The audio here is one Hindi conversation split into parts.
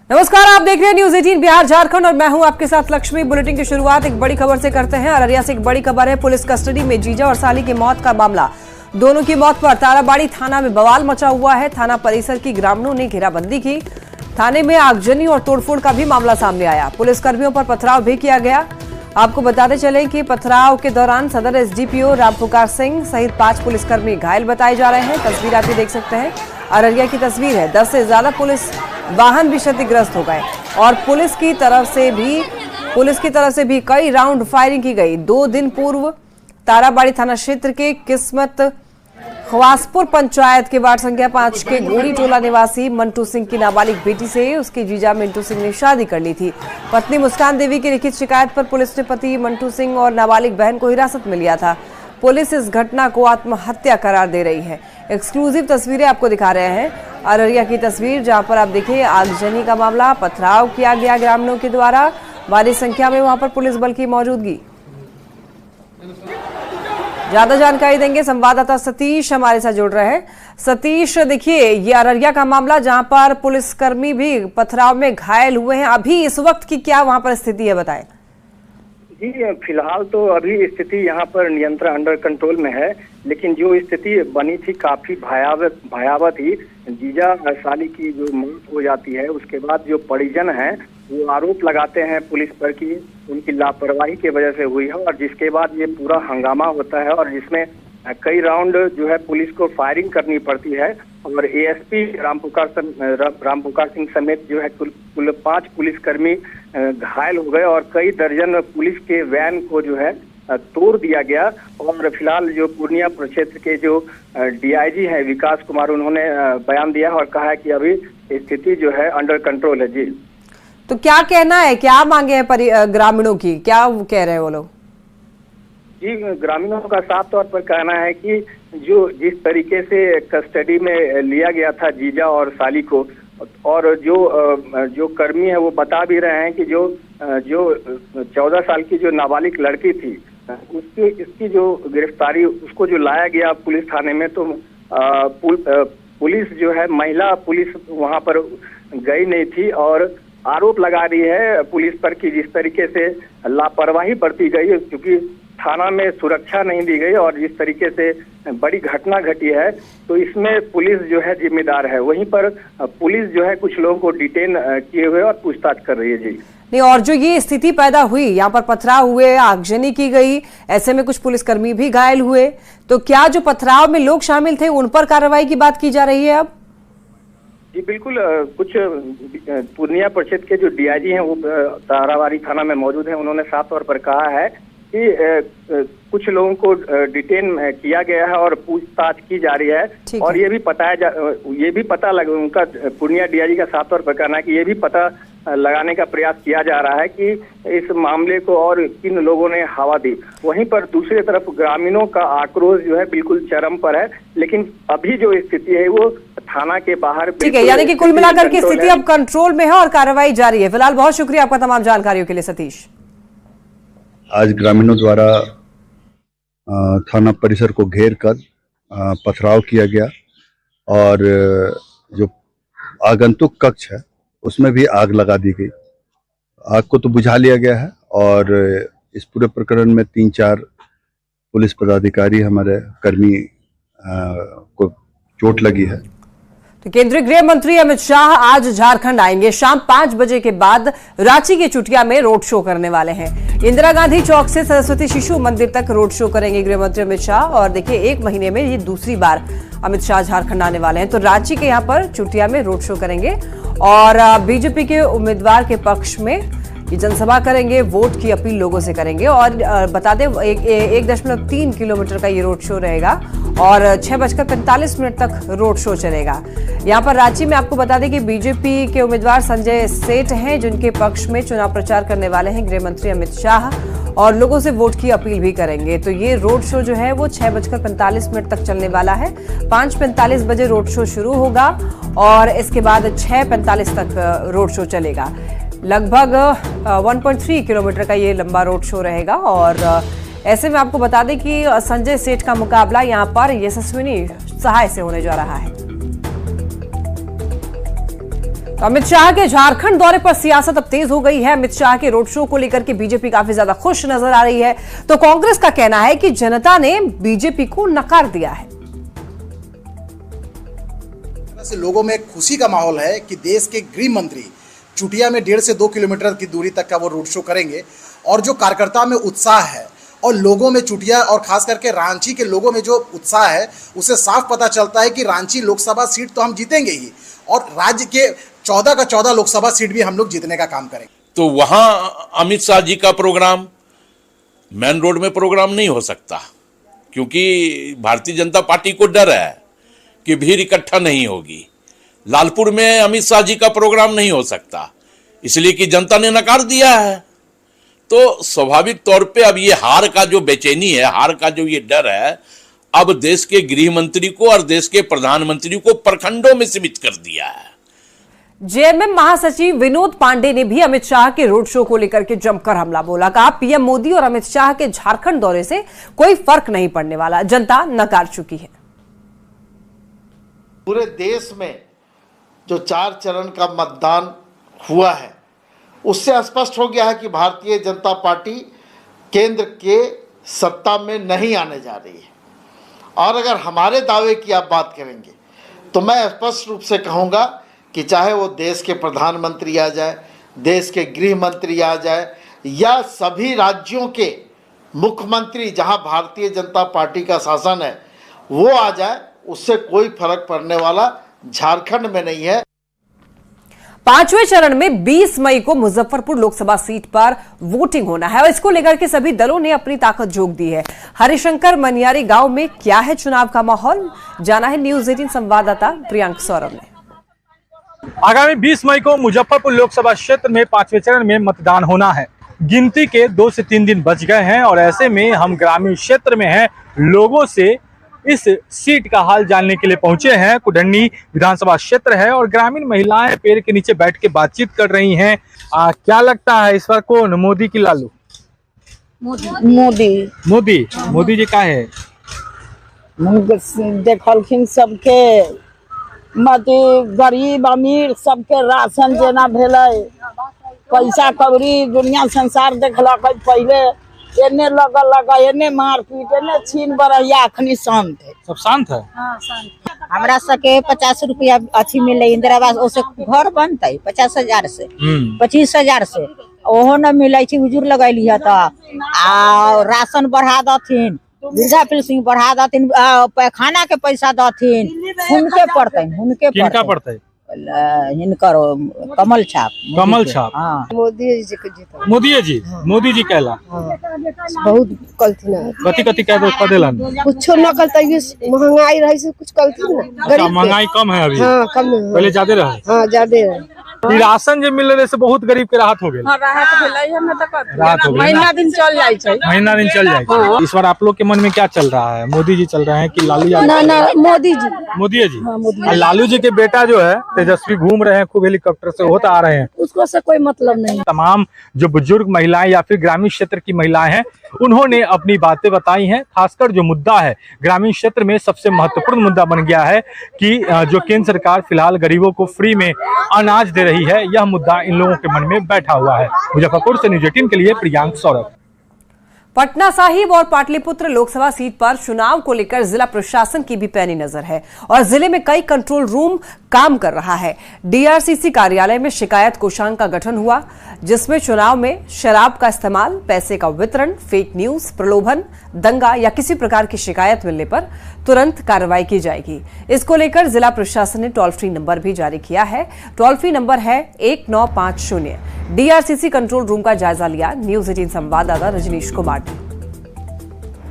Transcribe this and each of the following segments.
नमस्कार, आप देख रहे हैं न्यूज 18 बिहार झारखंड और मैं हूं आपके साथ लक्ष्मी। बुलेटिन की शुरुआत एक बड़ी खबर से करते हैं। अररिया से एक बड़ी खबर है। पुलिस कस्टडी में जीजा और साली की मौत का मामला। दोनों की मौत पर ताराबाड़ी थाना में बवाल मचा हुआ है। थाना परिसर की ग्रामीणों ने घेराबंदी की। थाने में आगजनी और तोड़फोड़ का भी मामला सामने आया। पुलिसकर्मियों पर पथराव भी किया गया। आपको बताते चले कि पथराव के दौरान सदर एसडीपीओ रामपुकार सिंह सहित 5 पुलिसकर्मी घायल बताए जा रहे हैं। तस्वीर आप देख सकते हैं, अररिया की तस्वीर है। 10 से ज्यादा पुलिस वाहन भी क्षतिग्रस्त हो गए और पुलिस की तरफ से भी कई राउंड फायरिंग की गई। 2 दिन पूर्व ताराबाड़ी थाना क्षेत्र के किस्मत खवासपुर पंचायत के वार्ड संख्या 5 के गोड़ी टोला निवासी मंटू सिंह की नाबालिग बेटी से उसके जीजा मिंटू सिंह ने शादी कर ली थी। पत्नी मुस्कान देवी की लिखित शिकायत पर पुलिस ने पति मंटू सिंह और नाबालिग बहन को हिरासत में लिया था। पुलिस इस घटना को आत्महत्या करार दे रही है। एक्सक्लूसिव तस्वीरें आपको दिखा रहे हैं। अररिया की तस्वीर, जहां पर आप देखिए आगजनी का मामला, पथराव किया गया ग्रामीणों के द्वारा, भारी संख्या में वहां पर पुलिस बल की मौजूदगी। ज्यादा जानकारी देंगे संवाददाता सतीश हमारे साथ जुड़ रहे हैं। सतीश, देखिए ये अररिया का मामला जहां पर पुलिसकर्मी भी पथराव में घायल हुए हैं। अभी इस वक्त की क्या वहां पर स्थिति है, बताएं। जी, फिलहाल तो अभी स्थिति यहाँ पर नियंत्रण अंडर कंट्रोल में है, लेकिन जो स्थिति बनी थी काफी भयावह थी। जीजा साली की जो मौत हो जाती है उसके बाद जो परिजन हैं वो आरोप लगाते हैं पुलिस पर कि उनकी लापरवाही की वजह से हुई है, और जिसके बाद ये पूरा हंगामा होता है और जिसमें कई राउंड जो है पुलिस को फायरिंग करनी पड़ती है। और एएसपी रामपुकार सिंह समेत जो है कुल 5 पुलिसकर्मी घायल हो गए और कई दर्जन पुलिस के वैन को जो है तोड़ दिया गया। और फिलहाल जो पूर्णिया प्रक्षेत्र के जो डीआईजी हैं विकास कुमार, उन्होंने बयान दिया और कहा है कि अभी स्थिति जो है अंडर कंट्रोल है। जी, तो क्या कहना है, क्या मांगे हैं ग्रामीणों की, क्या कह रहे हैं वो लोग? जी, ग्रामीणों का साफ तौर पर कहना है कि जो जिस तरीके से कस्टडी में लिया गया था जीजा और साली को, और जो कर्मी है वो बता भी रहे हैं कि जो 14 साल की जो नाबालिग लड़की थी इसकी जो गिरफ्तारी, उसको जो लाया गया पुलिस थाने में, तो पुलिस जो है महिला पुलिस वहां पर गई नहीं थी और आरोप लगा रही है पुलिस पर कि जिस तरीके से लापरवाही बरती गई, क्योंकि थाना में सुरक्षा नहीं दी गई और जिस तरीके से बड़ी घटना घटी है, तो इसमें पुलिस जो है जिम्मेदार है। वहीं पर पुलिस जो है कुछ लोगों को डिटेन किए हुए और पूछताछ कर रही है। जी नहीं, और जो ये स्थिति पैदा हुई, यहाँ पर पथराव हुए, आगजनी की गई, ऐसे में कुछ पुलिसकर्मी भी घायल हुए, तो क्या जो पथराव में लोग शामिल थे उन पर कार्रवाई की बात की जा रही है अब? जी बिल्कुल, कुछ पूर्णिया परिषद के जो डीआईजी हैं वो ताराबाड़ी थाना में मौजूद हैं। उन्होंने साफ तौर पर कहा है कि कुछ लोगों को डिटेन किया गया है और पूछताछ की जा रही है। और ये भी पता लगा, उनका पूर्णिया डीआईजी का साफ तौर पर कहना है कि ये भी पता लगाने का प्रयास किया जा रहा है कि इस मामले को और किन लोगों ने हवा दी। वहीं पर दूसरी तरफ ग्रामीणों का आक्रोश जो है बिल्कुल चरम पर है, लेकिन अभी जो स्थिति है वो थाना के बाहर। ठीक है, यानी कि कुल मिलाकर की स्थिति अब कंट्रोल में है और कार्रवाई जारी है। फिलहाल बहुत शुक्रिया आपका तमाम जानकारियों के लिए सतीश। आज ग्रामीणों द्वारा थाना परिसर को घेर कर पथराव किया गया और जो आगंतुक कक्ष है उसमें भी आग लगा दी गई। आग को तो बुझा लिया गया है और इस पूरे प्रकरण में 3-4 पुलिस पदाधिकारी हमारे कर्मी को चोट लगी है। तो केंद्रीय गृह मंत्री अमित शाह आज झारखंड आएंगे। शाम 5 बजे के बाद रांची के चुटिया में रोड शो करने वाले हैं। इंदिरा गांधी चौक से सरस्वती शिशु मंदिर तक रोड शो करेंगे गृह मंत्री अमित शाह। और देखिए, 1 महीने में ये दूसरी बार अमित शाह झारखंड आने वाले हैं। तो रांची के यहाँ पर चुटिया में रोड शो करेंगे और बीजेपी के उम्मीदवार के पक्ष में ये जनसभा करेंगे, वोट की अपील लोगों से करेंगे। और बता दें 1.3 किलोमीटर का ये रोड शो रहेगा और 6:45 तक रोड शो चलेगा। यहाँ पर रांची में आपको बता दें कि बीजेपी के उम्मीदवार संजय सेठ हैं, जिनके पक्ष में चुनाव प्रचार करने वाले हैं गृह मंत्री अमित शाह, और लोगों से वोट की अपील भी करेंगे। तो ये रोड शो जो है वो 6:45 तक चलने वाला है। 5:45 बजे रोड शो शुरू होगा और इसके बाद 6:45 तक रोड शो चलेगा। लगभग 1.3 किलोमीटर का ये लंबा रोड शो रहेगा। और ऐसे में आपको बता दें कि संजय सेठ का मुकाबला यहाँ पर यशस्विनी सहाय से होने जा रहा है। तो अमित शाह के झारखंड दौरे पर सियासत अब तेज हो गई है। अमित शाह के रोड शो को लेकर के बीजेपी काफी ज्यादा खुश नजर आ रही है, तो कांग्रेस का कहना है कि जनता ने बीजेपी को नकार दिया है। लोगों में खुशी का माहौल है कि देश के गृह मंत्री चुटिया में 1.5 से 2 किलोमीटर की दूरी तक का वो रोड शो करेंगे और जो कार्यकर्ता में उत्साह है और लोगों में चुटिया और खास करके रांची के लोगों में जो उत्साह है उससे साफ पता चलता है कि रांची लोकसभा सीट तो हम जीतेंगे ही और राज्य के 14 का 14 लोकसभा सीट भी हम लोग जीतने का काम करेंगे। तो वहां अमित शाह जी का प्रोग्राम मेन रोड में प्रोग्राम नहीं हो सकता, क्योंकि भारतीय जनता पार्टी को डर है कि भीड़ इकट्ठा नहीं होगी। लालपुर में अमित शाह जी का प्रोग्राम नहीं हो सकता, इसलिए कि जनता ने नकार दिया है। तो स्वाभाविक तौर पे अब ये हार का जो बेचैनी है, हार का जो ये डर है, अब देश के गृह मंत्री को और देश के प्रधानमंत्री को प्रखंडों में सीमित कर दिया है। जेएमएम महासचिव विनोद पांडे ने भी अमित शाह के रोड शो को लेकर के जमकर हमला बोला। कहा पीएम मोदी और अमित शाह के झारखंड दौरे से कोई फर्क नहीं पड़ने वाला, जनता नकार चुकी है। पूरे देश में जो 4 चरण का मतदान हुआ है उससे स्पष्ट हो गया है कि भारतीय जनता पार्टी केंद्र के सत्ता में नहीं आने जा रही है। और अगर हमारे दावे की आप बात करेंगे तो मैं स्पष्ट रूप से कहूँगा कि चाहे वो देश के प्रधानमंत्री आ जाए, देश के गृह मंत्री आ जाए या सभी राज्यों के मुख्यमंत्री जहां भारतीय जनता पार्टी का शासन है वो आ जाए, उससे कोई फर्क पड़ने वाला झारखंड में नहीं है। 5वें चरण में 20 मई को मुजफ्फरपुर लोकसभा सीट पर वोटिंग होना है और इसको लेकर के सभी दलों ने अपनी ताकत झोंक दी है। हरिशंकर मनियारी गांव में क्या है चुनाव का माहौल, जाना है न्यूज 18 संवाददाता प्रियांक सौरभ ने। आगामी 20 मई को मुजफ्फरपुर लोकसभा क्षेत्र में 5वें चरण में मतदान होना है। गिनती के 2 से 3 दिन बच गए हैं और ऐसे में हम ग्रामीण क्षेत्र में हैं, लोगों से इस सीट का हाल जानने के लिए पहुंचे हैं। कुडन्नी विधानसभा क्षेत्र है और ग्रामीण महिलाएं पेड़ के नीचे बैठ के बातचीत कर रही हैं। क्या लगता है इस बार कौन, मोदी की लालू? मोदी जी का है? देखलखिन सबके मते गरीब अमीर सबके राशन जेना भेलै, पैसा कौड़ी दुनिया संसार देखलक। पहले एने लगा एने मारपीट एने छीन बरहिया, अखनी शांत है, सब शांत है। हाँ, शांत। हमरा सके 50 रुपया अच्छी मिले इंदिरा आवास, ओसे घर बनते 50,000 से 25,000 से ओहो न मिले, हुजूर लगैली है तो राशन बढ़ा दथिन, वृद्धा पेंशन बढ़ा दथिन, पैखाना के पैसा दथिन, हुनके पड़ते हिनकर कमल छाप। हाँ। मोदी जी के जीता। मोदी जी कहला बहुत कलथिन, कथी कह देलन, कुछ न कलते, महंगाई रही से कुछ कलथिन ना। महंगाई कम है अभी? हाँ, कम है। पहले ज्यादा रहे? हाँ, ज्यादा है। राशन जो मिल रहे से बहुत गरीब के राहत हो गई। महीना दिन चल जाए। इस बार आप लोग के मन में क्या चल रहा है, मोदी जी चल रहे हैं कि लालू यादव? ना मोदी जी। हाँ, लालू जी के बेटा जो है तेजस्वी घूम रहे हैं, खूब हेलीकॉप्टर से होता आ रहे हैं, उसको से कोई मतलब नहीं। तमाम जो बुजुर्ग महिलाएं या फिर ग्रामीण क्षेत्र की महिलाएं हैं उन्होंने अपनी बातें बताई हैं। खासकर जो मुद्दा है ग्रामीण क्षेत्र में सबसे महत्वपूर्ण मुद्दा बन गया है कि जो केंद्र सरकार फिलहाल गरीबों को फ्री में अनाज दे रही है, यह मुद्दा इन लोगों के मन में बैठा हुआ है। मुजफ्फरपुर से न्यूज 18 के लिए प्रियांक सौरभ। पटना साहिब और पाटलिपुत्र लोकसभा सीट पर चुनाव को लेकर जिला प्रशासन की भी पैनी नजर है और जिले में कई कंट्रोल रूम काम कर रहा है। डीआरसीसी कार्यालय में शिकायत कोषांग का गठन हुआ, जिसमें चुनाव में शराब का इस्तेमाल, पैसे का वितरण, फेक न्यूज, प्रलोभन, दंगा या किसी प्रकार की शिकायत मिलने पर तुरंत कार्रवाई की जाएगी। इसको लेकर जिला प्रशासन ने टोल फ्री नंबर भी जारी किया है। टोल फ्री नंबर है 1950। डीआरसीसी कंट्रोल रूम का जायजा लिया न्यूज 18 संवाददाता रजनीश कुमार।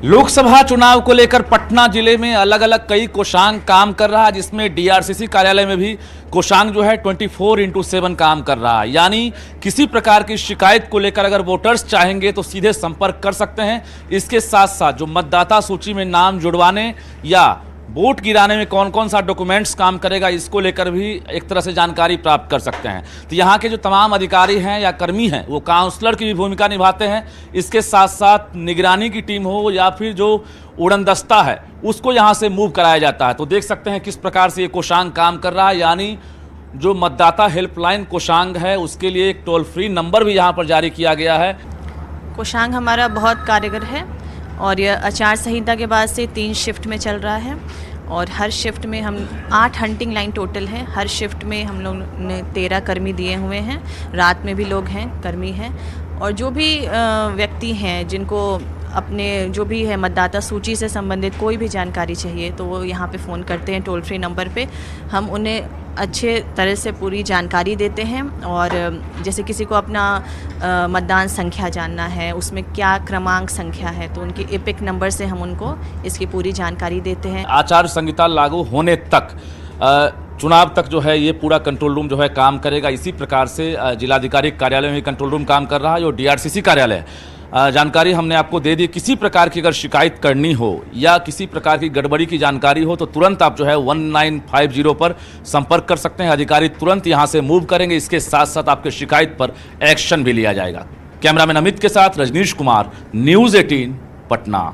लोकसभा चुनाव को लेकर पटना जिले में अलग अलग कई कोषांग काम कर रहा है, जिसमें डीआरसीसी कार्यालय में भी कोषांग जो है 24/7 काम कर रहा है। यानी किसी प्रकार की शिकायत को लेकर अगर वोटर्स चाहेंगे तो सीधे संपर्क कर सकते हैं। इसके साथ साथ जो मतदाता सूची में नाम जुड़वाने या वोट गिराने में कौन कौन सा डॉक्यूमेंट्स काम करेगा, इसको लेकर भी एक तरह से जानकारी प्राप्त कर सकते हैं। तो यहाँ के जो तमाम अधिकारी हैं या कर्मी हैं वो काउंसलर की भी भूमिका निभाते हैं। इसके साथ साथ निगरानी की टीम हो या फिर जो उड़न दस्ता है उसको यहाँ से मूव कराया जाता है। तो देख सकते हैं किस प्रकार से ये कोषांग काम कर रहा है। यानी जो मतदाता हेल्पलाइन कोषांग है उसके लिए एक टोल फ्री नंबर भी यहाँ पर जारी किया गया है। कोषांग हमारा बहुत कारगर है और यह आचार संहिता के बाद से 3 शिफ्ट में चल रहा है और हर शिफ्ट में हम 8 हंटिंग लाइन टोटल हैं। हर शिफ्ट में हम लोग ने 13 कर्मी दिए हुए हैं, रात में भी लोग हैं, कर्मी हैं। और जो भी व्यक्ति हैं जिनको अपने जो भी है मतदाता सूची से संबंधित कोई भी जानकारी चाहिए तो वो यहाँ पे फ़ोन करते हैं टोल फ्री नंबर पे। हम उन्हें अच्छे तरह से पूरी जानकारी देते हैं और जैसे किसी को अपना मतदान संख्या जानना है, उसमें क्या क्रमांक संख्या है, तो उनकी एपिक नंबर से हम उनको इसकी पूरी जानकारी देते हैं। आचार संहिता लागू होने तक चुनाव तक जो है ये पूरा कंट्रोल रूम जो है काम करेगा। इसी प्रकार से जिलाधिकारी कार्यालय में कंट्रोल रूम काम कर रहा है और डीआरसीसी कार्यालय जानकारी हमने आपको दे दी। किसी प्रकार की अगर शिकायत करनी हो या किसी प्रकार की गड़बड़ी की जानकारी हो तो तुरंत आप जो है 1950 पर संपर्क कर सकते हैं। अधिकारी तुरंत यहां से मूव करेंगे। इसके साथ साथ आपके शिकायत पर एक्शन भी लिया जाएगा। कैमरामैन अमित के साथ रजनीश कुमार, न्यूज़ 18 पटना।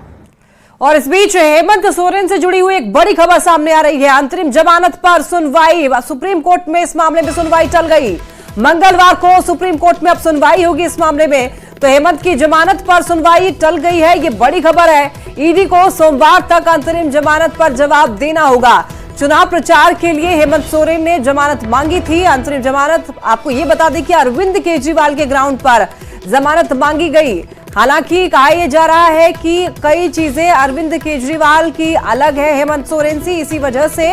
और इस बीच हेमंत सोरेन से जुड़ी हुई एक बड़ी खबर सामने आ रही है। अंतरिम जमानत पर सुनवाई, सुप्रीम कोर्ट में इस मामले में सुनवाई टल गई। मंगलवार को सुप्रीम कोर्ट में अब सुनवाई होगी इस मामले में। तो हेमंत की जमानत पर सुनवाई टल गई है, ये बड़ी खबर है। ईडी को सोमवार तक अंतरिम जमानत पर जवाब देना होगा। चुनाव प्रचार के लिए हेमंत सोरेन ने जमानत मांगी थी। अंतरिम जमानत, आपको ये बता दें कि अरविंद केजरीवाल के ग्राउंड पर जमानत मांगी गई। हालांकि कहा यह जा रहा है कि कई चीजें अरविंद केजरीवाल की अलग है हेमंत सोरेन से, इसी वजह से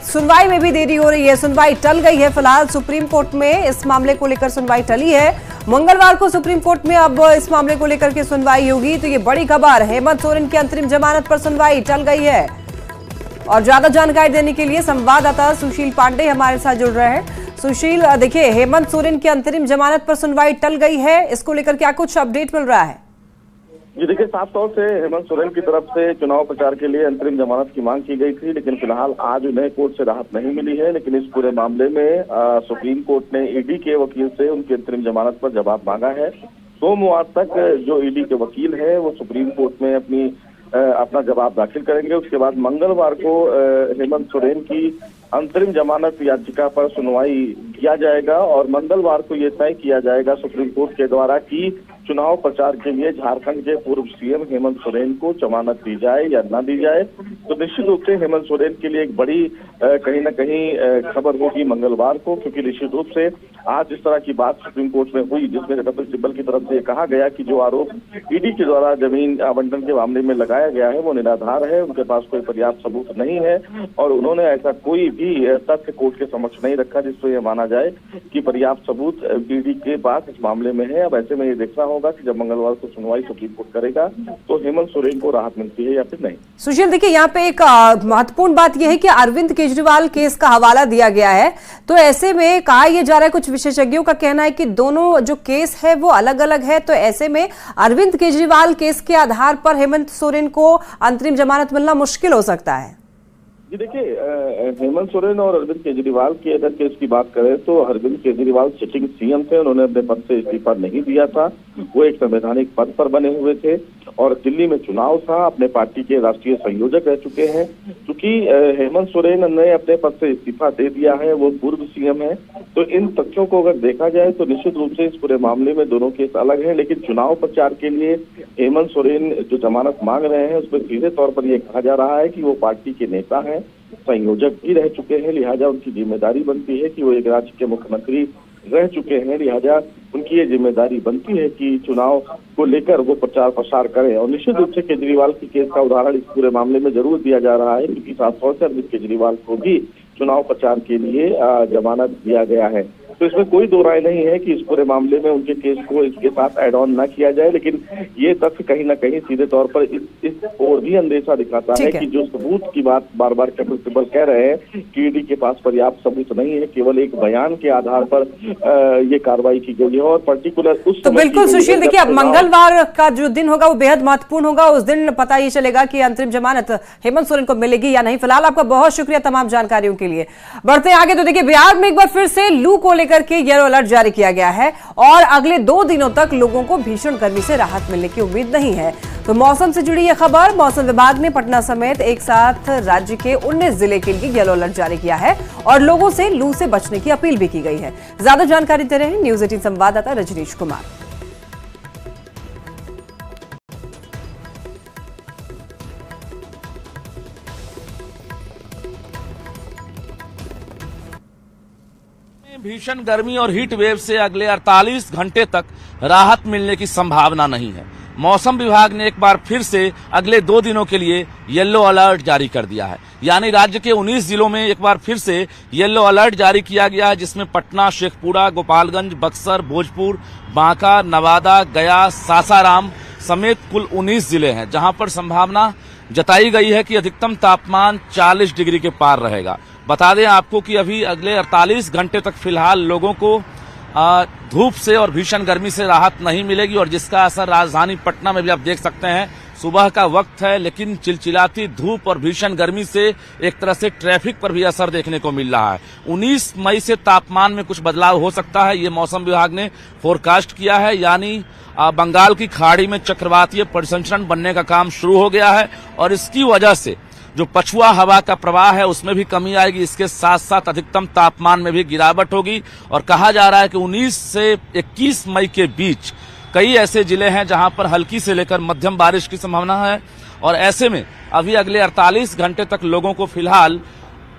सुनवाई में भी देरी हो रही है। सुनवाई टल गई है। फिलहाल सुप्रीम कोर्ट में इस मामले को लेकर सुनवाई टली है। मंगलवार को सुप्रीम कोर्ट में अब इस मामले को लेकर के सुनवाई होगी। तो ये बड़ी खबर, हेमंत सोरेन की अंतरिम जमानत पर सुनवाई टल गई है। और ज्यादा जानकारी देने के लिए संवाददाता सुशील पांडे हमारे साथ जुड़ रहे हैं। सुशील, देखिए हेमंत सोरेन की अंतरिम जमानत पर सुनवाई टल गई है, इसको लेकर क्या कुछ अपडेट मिल रहा है? जी देखिए, साफ तौर से हेमंत सोरेन की तरफ से चुनाव प्रचार के लिए अंतरिम जमानत की मांग की गई थी, लेकिन फिलहाल आज उन्हें कोर्ट से राहत नहीं मिली है। लेकिन इस पूरे मामले में सुप्रीम कोर्ट ने ईडी के वकील से उनकी अंतरिम जमानत पर जवाब मांगा है। सोमवार तक जो ईडी के वकील है वो सुप्रीम कोर्ट में अपना जवाब दाखिल करेंगे। उसके बाद मंगलवार को हेमंत सोरेन की अंतरिम जमानत याचिका पर सुनवाई किया जाएगा और मंगलवार को यह तय किया जाएगा सुप्रीम कोर्ट के द्वारा कि चुनाव प्रचार के लिए झारखंड के पूर्व सीएम हेमंत सोरेन को जमानत दी जाए या न दी जाए। तो निश्चित रूप से हेमंत सोरेन के लिए एक बड़ी कहीं न कहीं खबर होगी मंगलवार को, क्योंकि निश्चित रूप से आज इस तरह की बात सुप्रीम कोर्ट में हुई जिसमें कपिल सिब्बल की तरफ से कहा गया कि जो आरोप ईडी के द्वारा जमीन आवंटन के मामले में लगाया गया है वो निराधार है, उनके पास कोई पर्याप्त सबूत नहीं है और उन्होंने ऐसा कोई भी तथ्य कोर्ट के समक्ष नहीं रखा जिससे यह माना जाए कि पर्याप्त सबूत ईडी के पास इस मामले में है। अब ऐसे में ये देखना होगा कि जब मंगलवार को सुनवाई सुप्रीम कोर्ट करेगा तो हेमंत सोरेन को राहत मिलती है या फिर नहीं। सुशील, देखिए यहाँ पे एक महत्वपूर्ण बात यह है कि अरविंद केजरीवाल केस का हवाला दिया गया है। तो ऐसे में कहा यह जा रहा है, कुछ विशेषज्ञों का कहना है कि दोनों जो केस है वो अलग अलग है। तो ऐसे में अरविंद केजरीवाल केस के आधार पर हेमंत सोरेन को अंतरिम जमानत मिलना मुश्किल हो सकता है। जी देखिए, हेमंत सोरेन और अरविंद केजरीवाल की अगर केस की बात करें तो अरविंद केजरीवाल सिटिंग सीएम थे, उन्होंने अपने पद से इस्तीफा नहीं दिया था, वो एक संवैधानिक पद पर बने हुए थे और दिल्ली में चुनाव था, अपने पार्टी के राष्ट्रीय संयोजक रह चुके हैं। क्योंकि हेमंत सोरेन ने अपने पद से इस्तीफा दे दिया है, वो पूर्व सीएम है, तो इन तथ्यों को अगर देखा जाए तो निश्चित रूप से इस पूरे मामले में दोनों केस अलग है। लेकिन चुनाव प्रचार के लिए हेमंत सोरेन जो जमानत मांग रहे हैं उसमें सीधे तौर पर यह कहा जा रहा है कि वो पार्टी के नेता हैं, संयोजक भी रह चुके हैं, लिहाजा उनकी जिम्मेदारी बनती है कि वो एक राज्य के मुख्यमंत्री रह चुके हैं, लिहाजा उनकी ये जिम्मेदारी बनती है कि चुनाव को लेकर वो प्रचार प्रसार करें। और निश्चित रूप से केजरीवाल की केस का उदाहरण इस पूरे मामले में जरूर दिया जा रहा है, क्योंकि साफ तौर से अरविंद केजरीवाल को भी चुनाव प्रचार के लिए जमानत दिया गया है। तो इसमें कोई दो राय नहीं है कि इस पूरे मामले में उनके केस को इसके साथ एड ऑन न किया जाए। लेकिन ये तथ्य कहीं ना कहीं सीधे तौर पर इस और भी अंदेशा दिखाता है कि जो सबूत की बात बार बार कपिल सिब्बल कह रहे हैं कि ईडी के पास पर्याप्त सबूत नहीं है, केवल एक बयान के आधार पर ये कार्रवाई की गई है और पर्टिकुलर उस तो बिल्कुल सुशील, देखिए अब मंगलवार का जो दिन होगा वो बेहद महत्वपूर्ण होगा। उस दिन पता ही चलेगा कि अंतरिम जमानत हेमंत सोरेन को मिलेगी या नहीं। फिलहाल आपका बहुत शुक्रिया तमाम जानकारियों के लिए। बढ़ते आगे तो देखिए बिहार में एक बार फिर से लू को लेकर लेकर के येलो अलर्ट जारी किया गया है और अगले 2 दिनों तक लोगों को भीषण गर्मी से राहत मिलने की उम्मीद नहीं है। तो मौसम से जुड़ी यह खबर, मौसम विभाग ने पटना समेत एक साथ राज्य के 19 जिले के लिए येलो अलर्ट जारी किया है और लोगों से लू से बचने की अपील भी की गई है। ज्यादा जानकारी दे रहे हैं न्यूज 18 संवाददाता रजनीश कुमार। भीषण गर्मी और हीट वेव से अगले 48 घंटे तक राहत मिलने की संभावना नहीं है। मौसम विभाग ने एक बार फिर से अगले 2 दिनों के लिए येलो अलर्ट जारी कर दिया है। यानी राज्य के 19 जिलों में एक बार फिर से येलो अलर्ट जारी किया गया है, जिसमें पटना, शेखपुरा, गोपालगंज, बक्सर, भोजपुर, बांका, नवादा, गया, सासाराम समेत कुल 19 जिले हैं, जहां पर संभावना जताई गई है कि अधिकतम तापमान 40 डिग्री के पार रहेगा। बता दें आपको कि अभी अगले 48 घंटे तक फिलहाल लोगों को धूप से और भीषण गर्मी से राहत नहीं मिलेगी और जिसका असर राजधानी पटना में भी आप देख सकते हैं। सुबह का वक्त है, लेकिन चिलचिलाती धूप और भीषण गर्मी से एक तरह से ट्रैफिक पर भी असर देखने को मिल रहा है। 19 मई से तापमान में कुछ बदलाव हो सकता है, ये मौसम विभाग ने फोरकास्ट किया है। यानी बंगाल की खाड़ी में चक्रवातीय परिसंचरण बनने का काम शुरू हो गया है और इसकी वजह से जो पछुआ हवा का प्रवाह है उसमें भी कमी आएगी। इसके साथ साथ अधिकतम तापमान में भी गिरावट होगी और कहा जा रहा है कि 19 से 21 मई के बीच कई ऐसे जिले हैं जहां पर हल्की से लेकर मध्यम बारिश की संभावना है और ऐसे में अभी अगले 48 घंटे तक लोगों को फिलहाल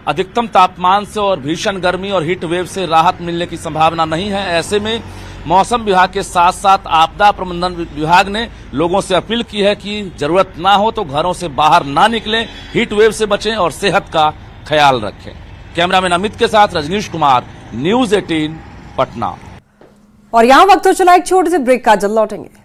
अधिकतम तापमान से और भीषण गर्मी और हीट वेव से राहत मिलने की संभावना नहीं है। ऐसे में मौसम विभाग के साथ साथ आपदा प्रबंधन विभाग ने लोगों से अपील की है कि जरूरत ना हो तो घरों से बाहर ना निकलें, हीट वेव से बचें और सेहत का ख्याल रखें। कैमरामैन अमित के साथ रजनीश कुमार, न्यूज 18 पटना। और यहाँ वक्त हो चला एक छोटे से ब्रेक का, जल्द लौटेंगे।